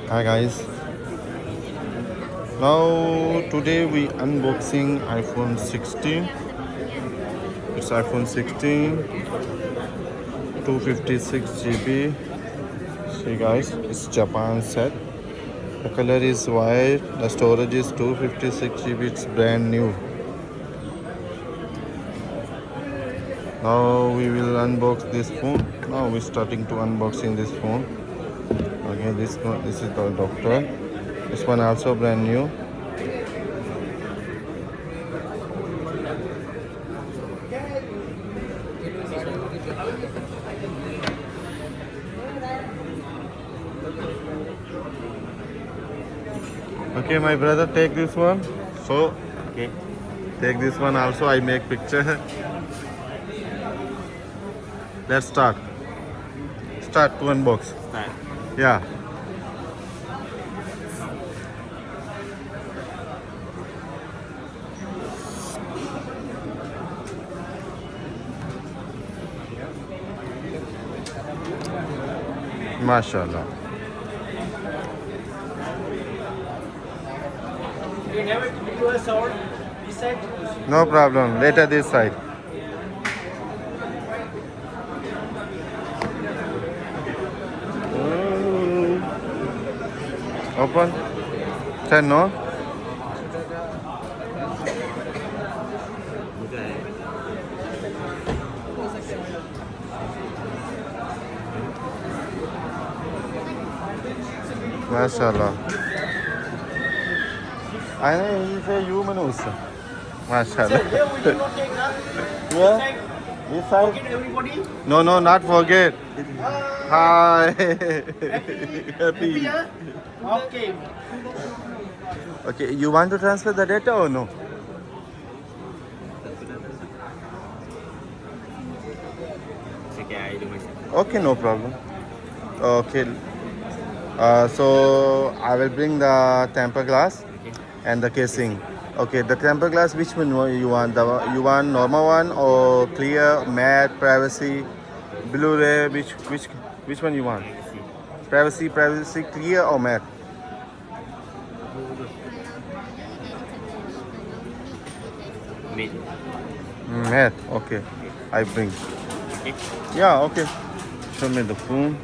Hi guys. Now today we unboxing iPhone 16. It's iPhone 16, 256 GB. See guys, it's Japan set. The color is white. The storage is 256 GB. It's brand new. Now we will unbox this phone. Now we're starting to unboxing this phone. Okay, this is the doctor. This one also brand new. Okay, my brother, take this one. So, Okay. take this one also. I make picture. Let's start. Start to unbox. Start. Yeah. MashaAllah. You never do a sound. This side. No problem. Later this side. Open. Turn no. Okay. MashaAllah. I know you say you manus. MashaAllah. Here we do not take that. Yeah. This side. Okay, everybody. No, no, not forget. Hi. Happy, yeah? Okay. Okay, you want to transfer the data or no? Okay, I do myself. Okay, no problem. Okay. So I will bring the temper glass Okay. and the casing. Okay, the temper glass. Which one you want? You want normal one or clear, matte, privacy, Blu-ray? Which one you want? Privacy, clear or matte? Mid. Matte. Okay, I bring. Okay. Yeah. Okay. Show me the phone.